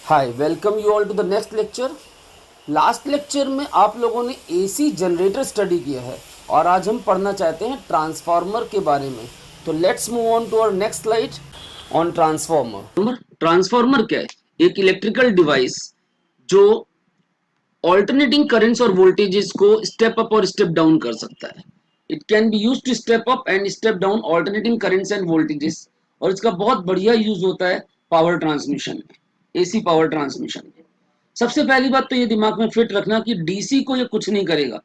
Hi welcome you all to the next lecture. Last lecture में आप लोगों ने एसी जनरेटर स्टडी किया है और आज हम पढ़ना चाहते हैं ट्रांसफार्मर के बारे में। तो let's move on to our next slide on transformer. Transformer क्या है? एक इलेक्ट्रिकल डिवाइस जो ऑल्टरनेटिंग करंट्स और वोल्टेजेस को स्टेप अप और स्टेप डाउन कर सकता है। It can be use to step up and step down alternating currents and voltages, और इसका बहुत बढ़िया यूज होता है पावर ट्रांसमिशन में, एसी पावर ट्रांसमिशन में। सबसे पहली बात तो ये दिमाग में फिट रखना कि डीसी को ये कुछ नहीं करेगा।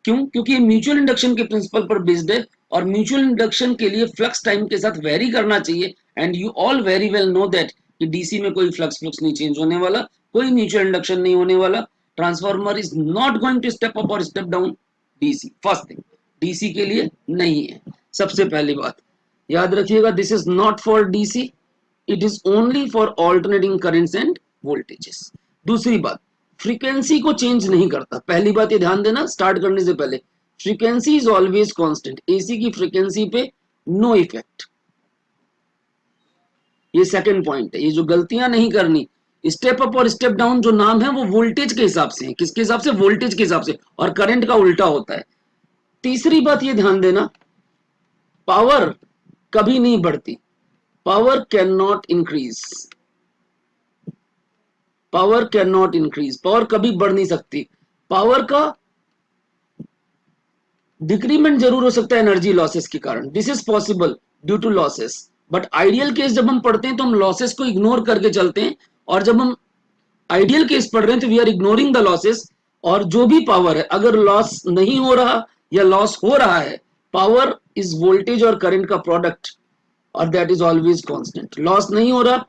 क्यों? क्योंकि ये म्यूचुअल इंडक्शन के प्रिंसिपल पर बेस्ड है और म्यूचुअल इंडक्शन के लिए फ्लक्स टाइम के साथ वेरी करना चाहिए। And you all very well know that कि डीसी में कोई फ्लक्स फ्लक्स नहीं चेंज होने वाला, कोई म्यूचुअल इंडक्शन नहीं होने वाला। Transformer is not going to step up और step down DC. First thing, DC के लिए नहीं है। सबसे पहली बात याद रखिएगा, this is not for DC, it is only for alternating currents and voltages. दूसरी बात, फ्रीक्वेंसी को चेंज नहीं करता। पहली बात ये ध्यान देना स्टार्ट करने से पहले, frequency is always constant. AC की फ्रीक्वेंसी पे नो इफेक्ट। ये सेकंड पॉइंट है। ये जो गलतियां नहीं करनी, स्टेप अप और स्टेप डाउन जो नाम है वो वोल्टेज के हिसाब से है। किसके हिसाब से? वोल्टेज के हिसाब से, और करंट का उल्टा होता है। तीसरी बात ये ध्यान देना, पावर कभी नहीं बढ़ती। Power can not increase, power can not increase, power कभी बढ़ नहीं सकती। पावर का डिक्रीमेंट जरूर हो सकता है एनर्जी लॉसेस के कारण, this is possible due to losses. But ideal case जब हम पढ़ते हैं तो हम लॉसेस को इग्नोर करके चलते हैं, और जब हम आइडियल केस पढ़ रहे हैं तो we are ignoring the losses. और जो भी पावर है, अगर लॉस नहीं हो रहा या लॉस हो रहा है, पावर इज वोल्टेज और करंट का प्रोडक्ट, और that is always constant. Loss नहीं हो रहा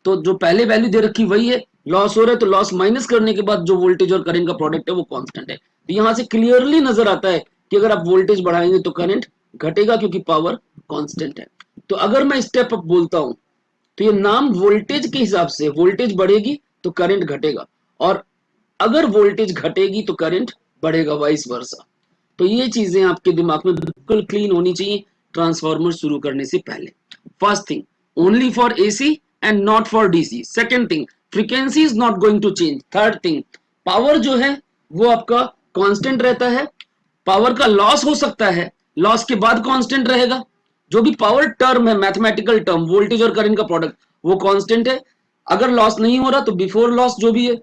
तो जो पहले वैल्यू दे रखी वही है, लॉस हो रहा है तो लॉस माइनस करने के बाद जो वोल्टेज और करंट का प्रोडक्ट है वो कांस्टेंट है। तो यहां से क्लियरली नजर आता है कि अगर आप वोल्टेज बढ़ाएंगे तो करंट घटेगा, क्योंकि पावर कांस्टेंट है। तो अगर मैं स्टेप अप बोलता हूं तो ये नाम वोल्टेज के हिसाब से, वोल्टेज बढ़ेगी तो करंट घटेगा, और अगर वोल्टेज घटेगी तो करंट बढ़ेगा, वाइस वर्सा। तो ये चीजें आपके दिमाग में बिल्कुल क्लीन होनी चाहिए ट्रांसफार्मर शुरू करने से पहले। First thing, only for AC and not for DC. Second thing, frequency is not going to change. Third thing, power जो है वो आपका कांस्टेंट रहता है। पावर का लॉस हो सकता है, लॉस के बाद कांस्टेंट रहेगा। जो भी पावर टर्म है, मैथमेटिकल टर्म, वोल्टेज और करंट का प्रोडक्ट, वो कांस्टेंट है। अगर लॉस नहीं हो रहा तो बिफोर लॉस जो भी है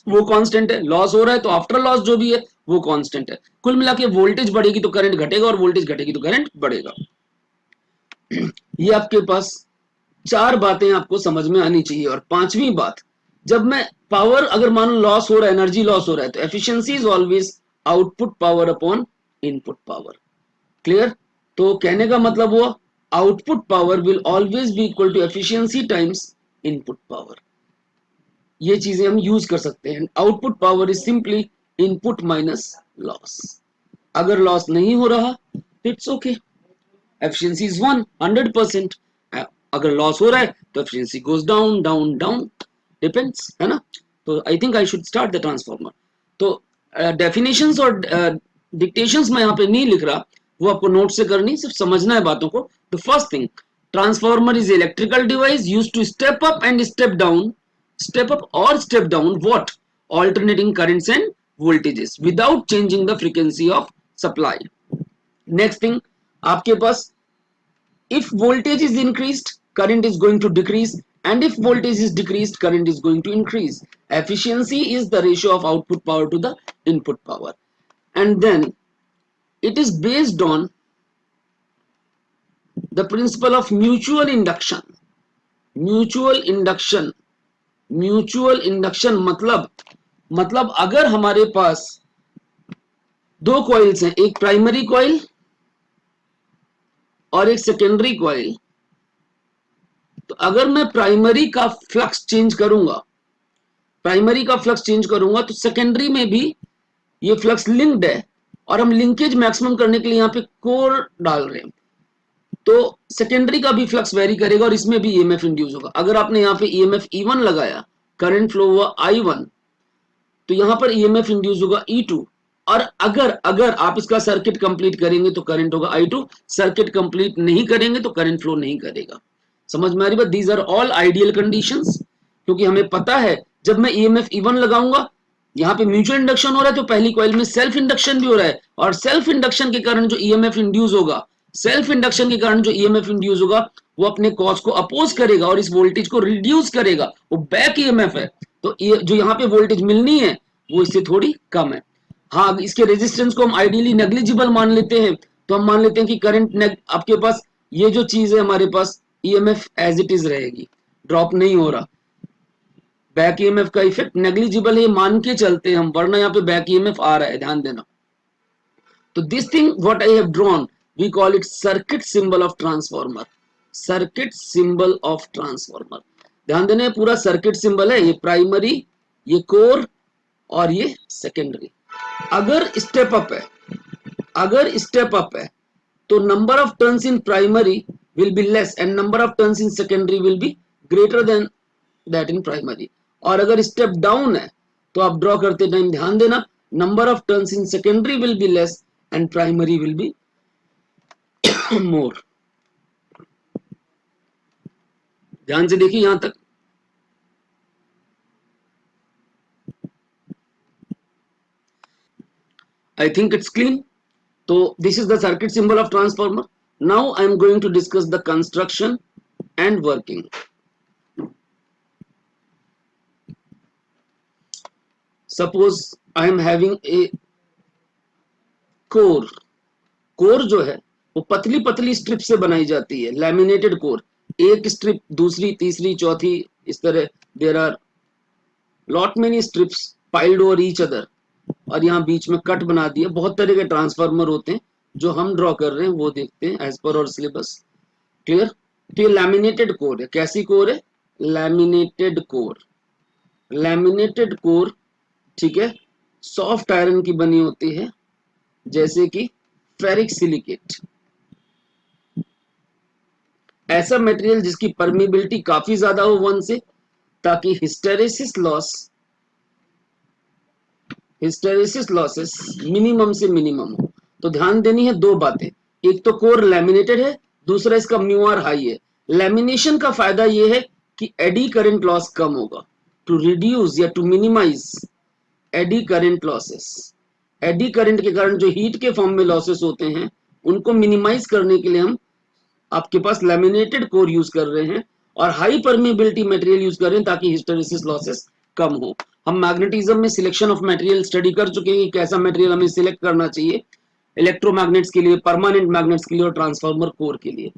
वो कांस्टेंट है, लॉस हो रहा है तो आफ्टर लॉस जो भी है वो कांस्टेंट है। कुल मिला के वोल्टेज बढ़ेगी तो करंट घटेगा, और वोल्टेज घटेगी तो करंट बढ़ेगा। ये आपके पास चार बातें आपको समझ में आनी चाहिए। और पांचवी बात, जब मैं पावर, अगर मान लो लॉस हो रहा है, एनर्जी लॉस हो रहा है, तो efficiency is always output power upon input power. Clear? तो कहने का मतलब हुआ, output power will always be equal to efficiency times input power. ये चीजें हम यूज कर सकते हैं। Output power is simply input minus loss. अगर लॉस नहीं हो रहा इट्स ओके, एफिशिएंसी इज 100%। अगर लॉस हो रहा है तो efficiency goes down down down, depends, है ना। तो I think I should start the transformer. तो डेफिनेशंस और डिक्टेशंस मैं यहाँ पे नहीं लिख रहा, वो आपको नोट से करनी, सिर्फ समझना है बातों को। तो first thing, transformer is electrical device used to step up and step down, step up or step down what? Alternating currents and voltages without changing the frequency of supply. Next thing, आपके पास if voltage is increased, current is going to decrease, and if voltage is decreased, current is going to increase. Efficiency is the ratio of output power to the input power. And then it is based on the principle of mutual induction. Mutual induction, mutual induction मतलब अगर हमारे पास दो coils हैं, एक primary coil और एक secondary coil, तो अगर मैं प्राइमरी का फ्लक्स चेंज करूंगा, तो सेकेंडरी में भी ये फ्लक्स लिंक्ड है, और हम लिंकेज मैक्सिमम करने के लिए यहाँ पे कोर डाल रहे हैं। तो सेकेंडरी का भी फ्लक्स वेरी करेगा और इसमें भी ईएमएफ इंड्यूस होगा। अगर आपने यहाँ पे ईएमएफ E1 लगाया, करंट फ्लो हुआ I1, तो यहां पर ईएमएफ इंड्यूस होगा E2। और अगर आप इसका सर्किट कंप्लीट करेंगे तो करंट होगा I2, सर्किट कंप्लीट नहीं करेंगे तो करंट फ्लो नहीं करेगा। समझ में आ रही बात? These are all ideal conditions. क्योंकि हमें पता है जब मैं ईएमएफ E1 लगाऊंगा, यहाँ पे म्यूचुअल इंडक्शन हो रहा है तो पहली कॉइल में सेल्फ इंडक्शन भी हो रहा है, और सेल्फ इंडक्शन के कारण जो ईएमएफ इंड्यूस होगा, सेल्फ इंडक्शन के कारण जो ईएमएफ इंड्यूस होगा वो अपने कॉज को अपोज करेगा और इस वोल्टेज को रिड्यूस करेगा, वो बैक ईएमएफ है। तो जो यहाँ पे वोल्टेज मिलनी है वो इससे थोड़ी कम है। हाँ, इसके रेजिस्टेंस को हम आइडियली नेग्लिजिबल मान लेते हैं, तो हम मान लेते हैं कि करंट आपके पास ये जो चीज है हमारे पास ईएमएफ एज इट इज रहेगी, ड्रॉप नहीं हो रहा। बैक ईएमएफ का इफेक्ट नेग्लिजिबल है मान के चलते हैं हम, वरना यहाँ पे बैक ईएमएफ आ रहा है, ध्यान देना। तो this thing what I have drawn we call it circuit symbol of transformer, circuit symbol of transformer. ध्यान देना ये पूरा सर्किट सिंबल है, ये प्राइमरी, ये कोर और ये सेकेंडरी। अगर स्टेप अप है, अगर स्टेप अप है तो number of turns in primary will be less and number of turns in secondary will be greater than that in primary। और अगर स्टेप डाउन है तो आप ड्रॉ करते टाइम ध्यान देना, number of turns in secondary will be less and primary will be more. ध्यान से देखिए यहां तक। I think it's clean. So this is the circuit symbol of transformer. Now I am going to discuss the construction and working. Suppose I am having a core. Core जो है वो पतली पतली स्ट्रिप से बनाई जाती है, लैमिनेटेड कोर। एक स्ट्रिप, दूसरी, तीसरी, चौथी, इस तरह there are lot many strips piled over each other, और यहाँ बीच में कट बना दिए। बहुत तरह के ट्रांसफार्मर होते हैं, जो हम ड्रॉ कर रहे हैं वो देखते हैं एज पर और सिलेबस। क्लियर? तो ये लैमिनेटेड कोर है। कैसी कोर है? Laminated core. लैमिनेटेड कोर, ठीक है, सॉफ्ट आयरन की बनी होती है, जैसे कि फेरिक सिलिकेट। ऐसा मटेरियल जिसकी परमिबिलिटी काफी ज्यादा हो वन से, ताकि हिस्टेरेसिस लॉसेस मिनिमम से मिनिमम हो। तो ध्यान देनी है दो बातें, एक तो कोर लैमिनेटेड है, दूसरा इसका म्यू आर हाई है। लैमिनेशन का फायदा यह है कि एडी करंट लॉस कम होगा। टू रिड्यूस या to minimise eddy current losses, eddy current के कारण जो हीट के फॉर्म में लॉसेस होते हैं उनको मिनिमाइज करने के लिए हम आपके पास लैमिनेटेड कोर यूज कर रहे हैं और हाई परमिबिलिटी मटेरियल यूज कर रहे हैं, ताकि हिस्टेरेसिस लॉसेस कम हो। हम मैग्नेटिज्म में सिलेक्शन ऑफ मटेरियल स्टडी कर चुके हैं कि कैसा मटेरियल हमें सिलेक्ट करना चाहिए इलेक्ट्रोमैग्नेट्स के लिए, परमानेंट मैग्नेट्स के लिए और ट्रांसफार्मर कोर के लिए।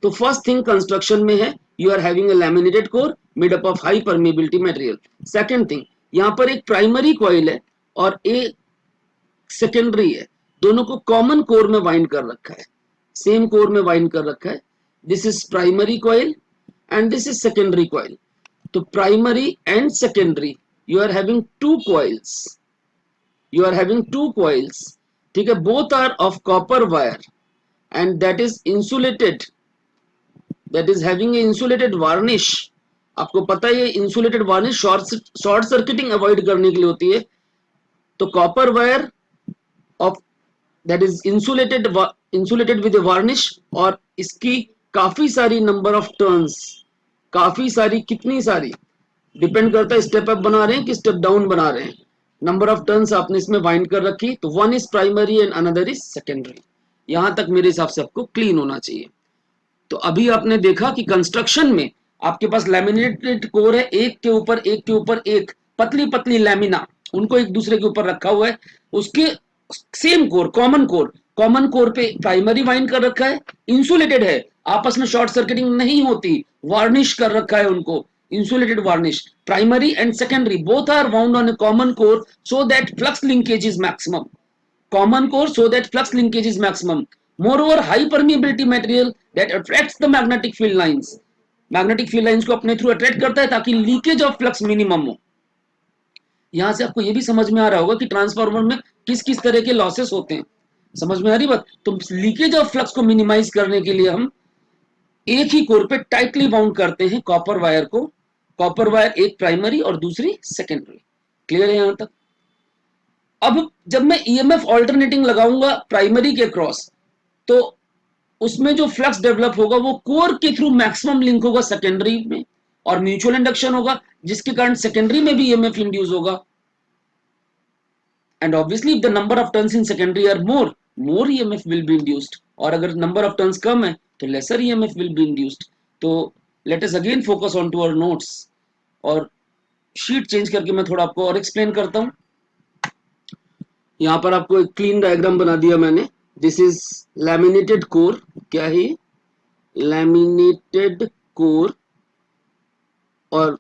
तो फर्स्ट थिंग कंस्ट्रक्शन में है, you are having a laminated core made up of high permeability material. Second thing, यहाँ पर एक प्राइमरी कॉइल है और एक सेकेंडरी है, दोनों को कॉमन कोर में वाइंड कर रखा है, सेम कोर में वाइंड कर रखा है। This is primary coil and this is secondary coil. तो primary and secondary you are having two coils, you are having two coils, ठीक है। Both are of copper wire and that is insulated, that is having a insulated varnish. आपको पता है ये insulated varnish short circuiting avoid करने के लिए होती है। तो copper wire of that is insulated with a varnish, और इसकी काफी सारी नंबर ऑफ टर्न्स, काफी सारी, कितनी सारी डिपेंड करता है स्टेप अप बना रहे हैं कि स्टेप डाउन बना रहे हैं। नंबर ऑफ टर्न्स आपने इसमें वाइंड कर रखी, तो one is primary and another is secondary. यहां तक मेरे हिसाब से आपको क्लीन होना चाहिए। तो अभी आपने देखा कि कंस्ट्रक्शन में आपके पास लैमिनेटेड कोर है, एक के ऊपर एक पतली पतली लैमिना, उनको एक दूसरे के ऊपर रखा हुआ है। उसके सेम कोर, कॉमन कोर पे प्राइमरी वाइंड कर रखा है, इंसुलेटेड है, आपस में शॉर्ट सर्किटिंग नहीं होती, वार्निश कर रखा है उनको, insulated varnish। Primary and secondary both are wound on a common core so that flux linkage is maximum, common core so that flux linkage is maximum। Moreover, high permeability material that attracts the magnetic field lines, magnetic field lines को अपने through attract करता है ताकि leakage of flux minimum हो। यहां से आपको ये भी समझ में आ रहा होगा कि ट्रांसफार्मर में किस किस तरह के लॉसेस होते हैं, समझ में आ रही बात। तो लीकेज ऑफ फ्लक्स को मिनिमाइज करने के लिए हम एक ही कोर पे टाइटली बाउंड करते हैं कॉपर वायर को, कॉपर वायर एक प्राइमरी और दूसरी सेकेंडरी। क्लियर है यहां तक? अब जब मैं ईएमएफ ऑल्टरनेटिंग लगाऊंगा प्राइमरी के क्रॉस, तो उसमें जो फ्लक्स डेवलप होगा वो कोर के थ्रू मैक्सिमम लिंक होगा सेकेंडरी में, और म्यूचुअल इंडक्शन होगा जिसके कारण सेकेंडरी में भी ईएमएफ इंड्यूस होगा, and obviously if the number of turns in secondary are more EMF will be induced, और अगर नंबर ऑफ टर्न्स कम है तो lesser EMF will be induced. तो let us again focus on to our notes, और sheet change करके मैं थोड़ा आपको और एक्सप्लेन करता हूं। यहाँ पर आपको एक क्लीन डायग्राम बना दिया मैंने। दिस इज लैमिनेटेड कोर, क्या है, लैमिनेटेड कोर, और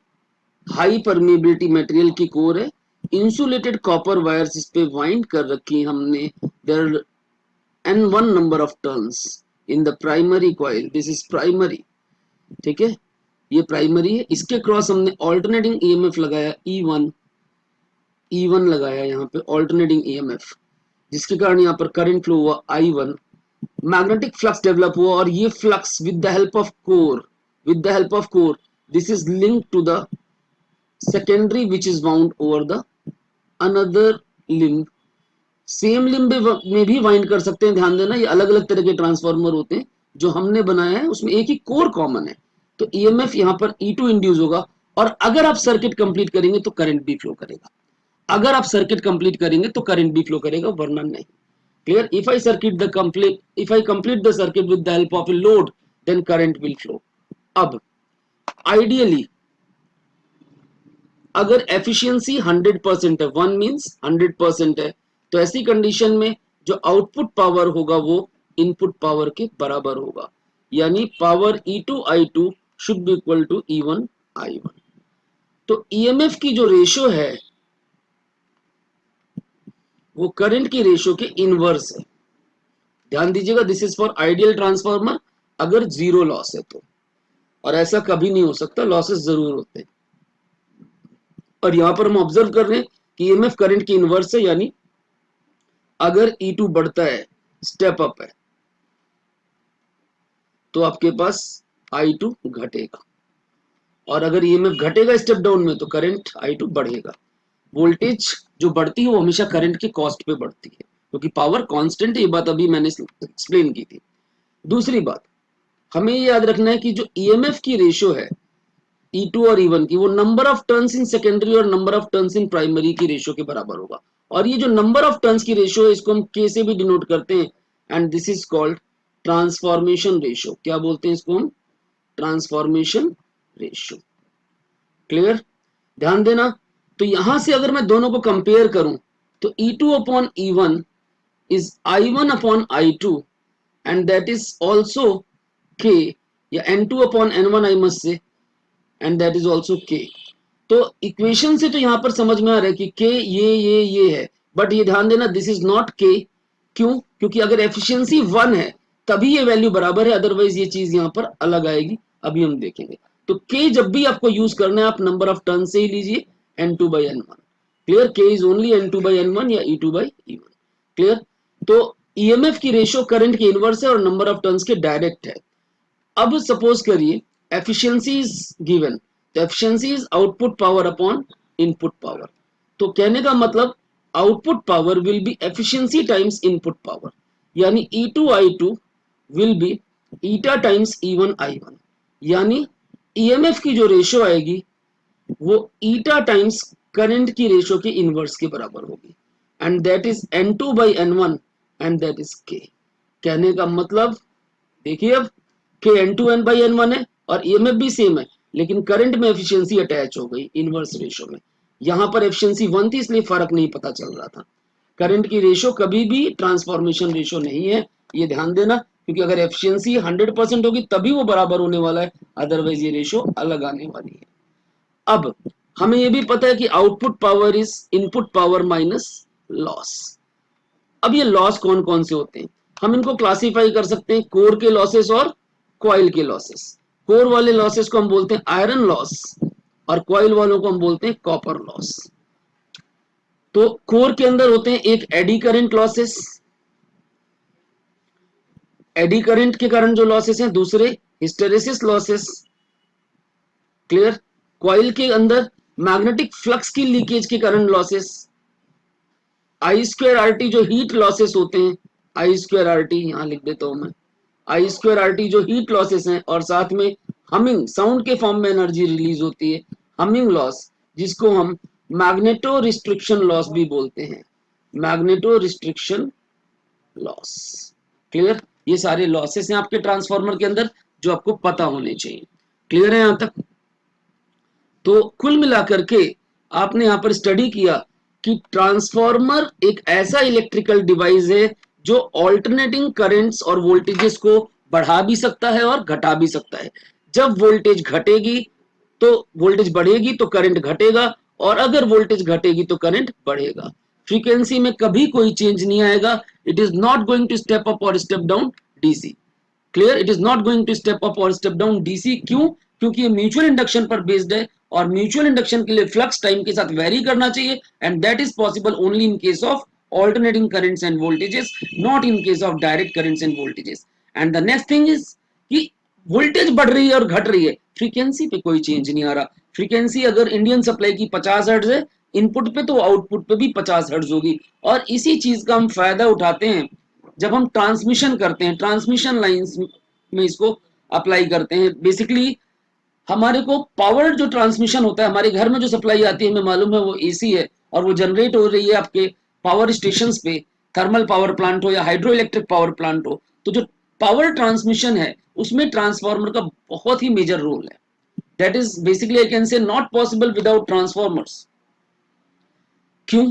हाई परमेबिलिटी मटेरियल की कोर है। इंसुलेटेड कॉपर वायर्स इस पे वाइंड कर रखी हमने। There n1 number of turns in the primary coil, this is primary, ठीक है, ये प्राइमरी है। इसके क्रॉस हमने ऑल्टरनेटिंग ईएमएफ लगाया E1 लगाया यहाँ पे ऑल्टरनेटिंग ईएमएफ, जिसके कारण यहाँ पर करंट फ्लो हुआ I1, मैग्नेटिक फ्लक्स डेवलप हुआ, और ये flux with the help of core this is linked to the secondary which is bound over the another limb. Same limb में भी वाइंड कर सकते हैं, ध्यान देना, ये अलग अलग तरह के ट्रांसफार्मर होते हैं। जो हमने बनाया है उसमें एक ही कोर कॉमन है, तो ईएमएफ यहाँ पर E2 इंड्यूस होगा, और अगर आप सर्किट कंप्लीट करेंगे तो करंट भी फ्लो करेगा, अगर आप सर्किट कंप्लीट करेंगे तो करंट भी फ्लो करेगा, वरना नहीं। Clear? If I complete the circuit with the help of a load, then current will flow. अब आइडियली अगर एफिशिएंसी 100% है, 1 मींस 100% है, तो ऐसी कंडीशन में जो आउटपुट पावर होगा वो इनपुट पावर के बराबर होगा, यानी power E2 I2 should be equal to E1 I1। तो ईएमएफ की जो रेशियो है वो करंट की रेशियो के इनवर्स है। ध्यान दीजिएगा, this is for ideal transformer, अगर जीरो लॉस है तो, और ऐसा कभी नहीं हो सकता, लॉसेस जरूर होते हैं। और यहां पर हम ऑब्जर्व कर रहे हैं कि ईएमएफ करंट की इनवर्स है, यानी अगर E2 बढ़ता है, स्टेप अप है, तो आपके पास I2 घटेगा, और अगर ईएमएफ घटेगा स्टेप डाउन में तो करंट I2 बढ़ेगा। वोल्टेज जो बढ़ती है वो हमेशा करंट के कॉस्ट पे बढ़ती है, क्योंकि पावर कांस्टेंट है, ये बात अभी मैंने एक्सप्लेन की थी। दूसरी बात हमें ये याद रखना है कि जो ईएमएफ की रेशियो है E2 और E1 की, वो number of turns in secondary और number of turns in primary की रेशियो के बराबर होगा। और ये जो नंबर ऑफ टर्न्स की रेशियो है इसको हम K से भी डिनोट करते हैं, and this is called transformation ratio. क्या बोलते हैं इसको हम? Transformation ratio. क्लियर? ध्यान देना, तो यहां से अगर मैं दोनों को कंपेयर करूं तो E2 upon E1 is I1 upon I2, and that is also K, या N2 upon N1 I must say, and that is also K। तो इक्वेशन से तो यहां पर समझ में आ रहा है कि K ये है, बट ये ध्यान देना दिस इज नॉट K। क्यों? क्योंकि अगर एफिशिएंसी 1 है तभी ये वैल्यू बराबर है, अदरवाइज ये चीज यहां पर अलग आएगी, अभी हम देखेंगे। तो K जब भी आपको यूज करना है आप नंबर ऑफ टर्न से ही लीजिए, N2 by N1। Clear? K is only N2 by N1 या E2 by E1। क्लियर? तो ईएमएफ की रेशियो करंट के इनवर्स है और नंबर ऑफ टर्न्स के डायरेक्ट है। अब सपोज करिए एफिशिएंसी इज गिवन, तो efficiency is output power upon input power. तो कहने का मतलब output power will be efficiency times input power, यानी E2 I2 will be eta times E1 I1, यानी ईएमएफ की जो रेशियो आएगी वो ईटा टाइम्स करंट की रेशियो के इनवर्स के बराबर होगी, and that is N2 by N1 and that is K। कहने का मतलब देखिए, अब K N2 N by N1 है और ईएमएफ भी सेम है, लेकिन करंट में एफिशिएंसी अटैच हो गई इनवर्स रेशियो में। यहां पर एफिशिएंसी 1 थी इसलिए फर्क नहीं पता चल रहा था। करंट की रेशियो कभी भी ट्रांसफॉर्मेशन रेशियो नहीं है, ये ध्यान देना, क्योंकि अगर एफिशिएंसी 100% होगी तभी वो बराबर होने वाला है, अदरवाइज ये रेशियो अलग आने वाली है। अब हमें ये भी पता है कि output power is input power minus loss. अब ये लॉस कौन कौन से होते हैं? हम इनको क्लासिफाई कर सकते हैं कोर के लॉसेस और कॉइल के लॉसेस। कोर वाले लॉसेस को हम बोलते हैं आयरन लॉस, और कॉइल वालों को हम बोलते हैं कॉपर लॉस। तो कोर के अंदर होते हैं एक AD current losses, eddy current के कारण जो लॉसेस हैं, दूसरे हिस्टेरेसिस लॉसेस। क्लियर? कॉइल के अंदर मैग्नेटिक फ्लक्स की लीकेज के कारण लॉसेस, I2RT जो हीट लॉसेस होते हैं, I2RT यहां लिख देता हूं मैं, I2RT जो हीट लॉसेस हैं, और साथ में हमिंग साउंड के फॉर्म में एनर्जी रिलीज होती है, हमिंग लॉस, जिसको हम मैग्नेटो रिस्ट्रिक्शन लॉस भी बोलते हैं, मैग्नेटो रिस्ट्रिक्शन लॉस। क्लियर? ये सारे लॉसेस हैं आपके ट्रांसफार्मर के अंदर जो आपको पता होने चाहिए। क्लियर है यहां तक? तो कुल मिलाकर के आपने यहां पर स्टडी किया कि ट्रांसफार्मर एक ऐसा इलेक्ट्रिकल डिवाइस है जो ऑल्टरनेटिंग करंट्स और वोल्टेजेस को बढ़ा भी सकता है और घटा भी सकता है। जब वोल्टेज घटेगी तो वोल्टेज बढ़ेगी तो करंट घटेगा, और अगर वोल्टेज घटेगी तो करंट बढ़ेगा। फ्रीक्वेंसी में कभी कोई चेंज नहीं आएगा। It is not going to step up और step down DC. Clear? It is not going to step up और स्टेप डाउन डीसी। क्यों? क्योंकि ये म्यूचुअल इंडक्शन पर बेस्ड है, और म्यूचुअल इंडक्शन के लिए फ्लक्स टाइम के साथ वेरी करना चाहिए, and that is possible only in case of alternating currents and voltages, not in case of direct currents and voltages. And the next thing is कि voltage बढ़ रही है और घट रही है, फ्रीक्वेंसी पे कोई चेंज नहीं आ रहा। फ्रीक्वेंसी अगर इंडियन सप्लाई की 50 हर्ट्ज है इनपुट पे, तो आउटपुट पे भी 50 हर्ट्ज होगी। और इसी चीज का हम फायदा उठाते हैं जब हम ट्रांसमिशन करते हैं, ट्रांसमिशन लाइंस में इसको अप्लाई करते हैं। बेसिकली हमारे को पावर जो ट्रांसमिशन होता है, हमारे घर में जो सप्लाई आती है हमें मालूम है वो एसी है, और वो जनरेट हो रही है आपके पावर स्टेशंस पे, थर्मल पावर प्लांट हो या हाइड्रो इलेक्ट्रिक पावर प्लांट हो। तो जो पावर ट्रांसमिशन है उसमें ट्रांसफार्मर का बहुत ही मेजर रोल है। That is basically I can say not possible without transformers. क्यों?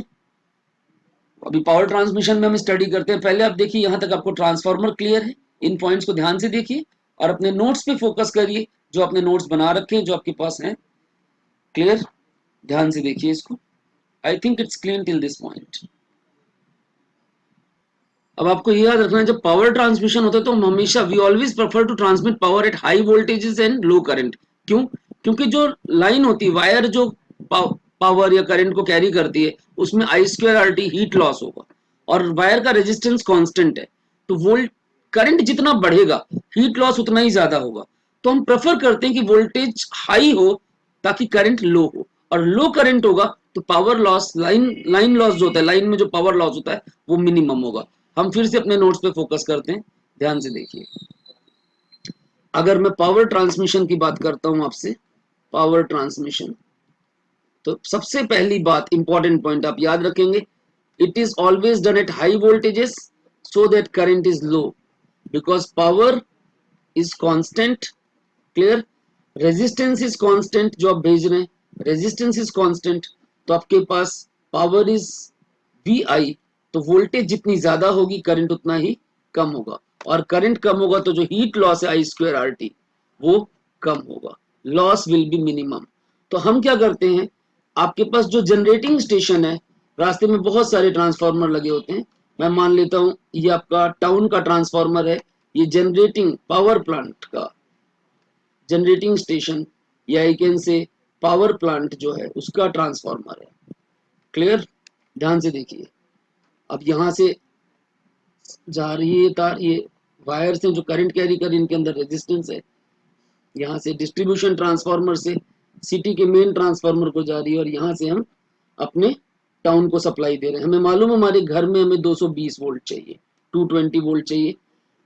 अभी पावर ट्रांसमिशन में हम स्टडी करते हैं। पहले आप देखिए, यहां तक आपको ट्रांसफार्मर क्लियर है? इन पॉइंट्स को ध्यान से देखिए और अपने नोट्स पे फोकस करिए, जो आपने नोट्स बना रखे हैं, जो आपके पास हैं। क्लियर? ध्यान से देखिए इसको। आई think it's clean till this point. अब आपको ये याद रखना है, जब पावर ट्रांसमिशन होता है तो हम हमेशा we always prefer to transmit power at high voltages and low current. क्यों? क्योंकि जो लाइन होती है, वायर जो पावर या करंट को कैरी करती है, उसमें I square R T heat loss होगा, और वायर का रेजिस्टेंस कांस्टेंट है। तो वोल्ट करंट जितना बढ़ेगा हीट लॉस उतना ही ज्यादा होगा। तो हम प्रेफर करते हैं कि वोल्टेज हाई हो ताकि करंट लो हो, और लो करंट होगा तो पावर लॉस, लाइन लॉस जो होता है, लाइन में जो पावर लॉस होता है वो मिनिमम होगा। हम फिर से अपने नोट्स पे फोकस करते हैं, ध्यान से देखिए। अगर मैं पावर ट्रांसमिशन की बात करता हूं आपसे, पावर ट्रांसमिशन, तो सबसे पहली बात, इंपॉर्टेंट पॉइंट आप याद रखेंगे, it is always done at high voltages so that current is low, because power is constant. Clear? Resistance is constant, जो आप भेज रहे हैं रेजिस्टेंस इज कांस्टेंट, तो आपके पास पावर इज वी आई। तो वोल्टेज जितनी ज्यादा होगी करंट उतना ही कम होगा, और करंट कम होगा तो जो हीट लॉस है आई स्क्वायर आर टी वो कम होगा, लॉस विल बी मिनिमम। तो हम क्या करते हैं, आपके पास जो जनरेटिंग स्टेशन है, रास्ते में बहुत सारे ट्रांसफार्मर लगे होते हैं। मैं मान लेता हूं ये आपका टाउन का ट्रांसफार्मर है, ये जनरेटिंग पावर प्लांट का जनरेटिंग स्टेशन, या I can say power plant जो है उसका ट्रांसफार्मर है। क्लियर? ध्यान से देखिए। अब यहां से जा रही है तार, ये वायर से जो करंट कैरी कर, इनके अंदर रेजिस्टेंस है। यहाँ से डिस्ट्रीब्यूशन ट्रांसफार्मर से सिटी के मेन ट्रांसफार्मर को जा रही है, और यहाँ से हम अपने टाउन को सप्लाई दे रहे हैं। हमें मालूम है हमारे घर में हमें 220 वोल्ट चाहिए, 220 वोल्ट चाहिए।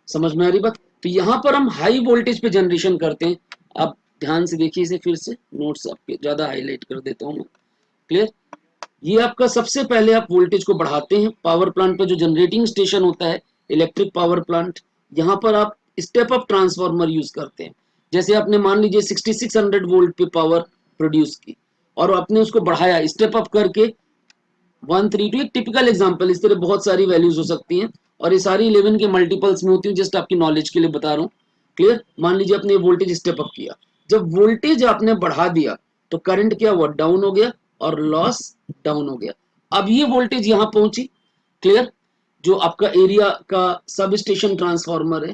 समझ में आ रही बात? तो यहाँ पर हम हाई वोल्टेज पे जनरेशन करते हैं। आप ध्यान से देखिए इसे, फिर से नोट्स आपके ज्यादा हाईलाइट कर देता हूँ मैं। क्लियर? ये आपका सबसे पहले आप वोल्टेज को बढ़ाते हैं पावर प्लांट पे, जो जनरेटिंग स्टेशन होता है इलेक्ट्रिक पावर प्लांट, यहाँ पर आप स्टेप अप ट्रांसफार्मर यूज करते हैं। जैसे आपने मान लीजिए 6600 वोल्ट पे पावर प्रोड्यूस की, और आपने उसको बढ़ाया स्टेप अप करके 132, एक टिपिकल एग्जांपल, इस तरह बहुत सारी वैल्यूज हो सकती हैं, और ये सारी 11 के मल्टीपल्स में होती है, जस्ट आपकी नॉलेज के लिए बता रहा हूँ। क्लियर? मान लीजिए आपने वोल्टेज स्टेप अप किया, जब वोल्टेज आपने बढ़ा दिया तो करंट क्या हुआ, डाउन हो गया, और लॉस डाउन हो गया। अब ये वोल्टेज यहां पहुंची। क्लियर? जो आपका एरिया का सब स्टेशन ट्रांसफार्मर है,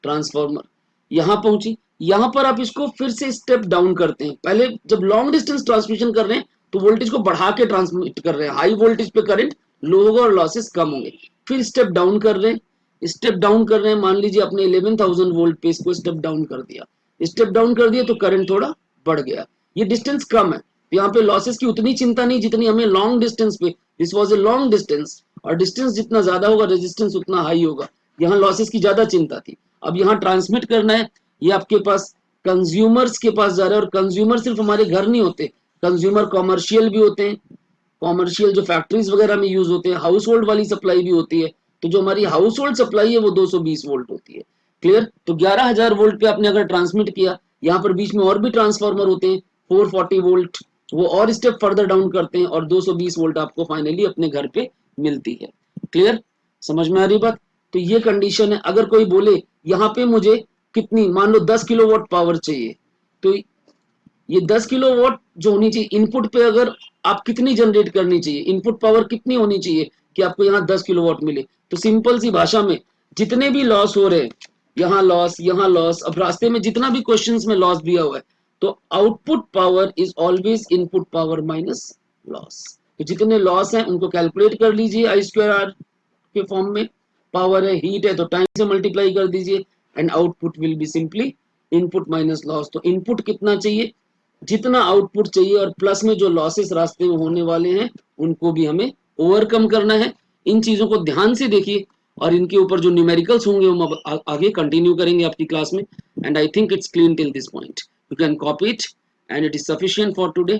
ट्रांसफार्मर यहां पहुंची, यहां पर आप इसको फिर से स्टेप डाउन करते हैं। पहले जब लॉन्ग डिस्टेंस ट्रांसमिशन कर रहे हैं तो वोल्टेज को बढ़ा के ट्रांसमिट कर रहे हैं, हाई वोल्टेज पे करंट लो होगा और लॉसेस कम होंगे। फिर स्टेप डाउन कर रहे हैं, स्टेप डाउन कर रहे हैं, मान लीजिए आपने 11000 वोल्ट पे इसको स्टेप डाउन कर दिया, स्टेप डाउन कर दिया तो करंट थोड़ा बढ़ गया, ये डिस्टेंस कम है, तो यहाँ पे लॉसेस की उतनी चिंता नहीं जितनी हमें लॉन्ग डिस्टेंस पे। This was a long distance, और डिस्टेंस जितना ज्यादा होगा रेजिस्टेंस उतना हाई होगा, यहाँ लॉसेस की ज्यादा चिंता थी। अब यहाँ ट्रांसमिट करना है, ये आपके पास कंज्यूमर्स के पास जा रहा है, और कंज्यूमर सिर्फ हमारे घर नहीं होते, कंज्यूमर कॉमर्शियल भी होते हैं, कॉमर्शियल जो फैक्ट्रीज वगैरह में यूज होते हैं, हाउस होल्ड वाली सप्लाई भी होती है। तो जो हमारी हाउस होल्ड सप्लाई है वो 220 वोल्ट होती है। क्लियर? तो 11,000 वोल्ट पे आपने अगर ट्रांसमिट किया, यहाँ पर बीच में और भी ट्रांसफार्मर होते हैं 440 वोल्ट, वो और स्टेप फर्दर डाउन करते हैं और 220 वोल्ट आपको फाइनली अपने घर पे मिलती है। क्लियर? समझ में आ रही बात? तो ये कंडीशन है। अगर कोई बोले यहाँ पे मुझे कितनी, मान लो 10 किलोवाट पावर चाहिए, तो ये 10 किलोवाट जो होनी चाहिए इनपुट पे, अगर आप कितनी जनरेट करनी चाहिए, इनपुट पावर कितनी होनी चाहिए कि आपको यहाँ 10 किलोवाट मिले, तो सिंपल सी भाषा में जितने भी लॉस हो रहे हैं, यहाँ लॉस, यहाँ लॉस, अब रास्ते में जितना भी क्वेश्चंस में लॉस दिया हुआ है, तो output power is always input power minus loss. तो जितने लॉस हैं उनको कैलकुलेट कर लीजिए आई स्क्वायर आर के फॉर्म में, पावर है, हीट है, तो टाइम से मल्टीप्लाई कर दीजिए, and output will be simply input minus loss. तो इनपुट कितना चाहिए, जितना आउटपुट चाहिए, और प्लस में जो लॉसेस रास्ते में होने वाले हैं उनको भी हमें ओवरकम करना है। इन चीजों को ध्यान से देखिए, और इनके ऊपर जो न्यूमेरिकल्स होंगे हम अब आगे कंटिन्यू करेंगे आपकी क्लास में। And I think it's clean till this point, you can copy it and it is sufficient for today.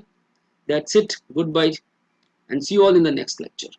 That's it, good bye and see you all in the next lecture.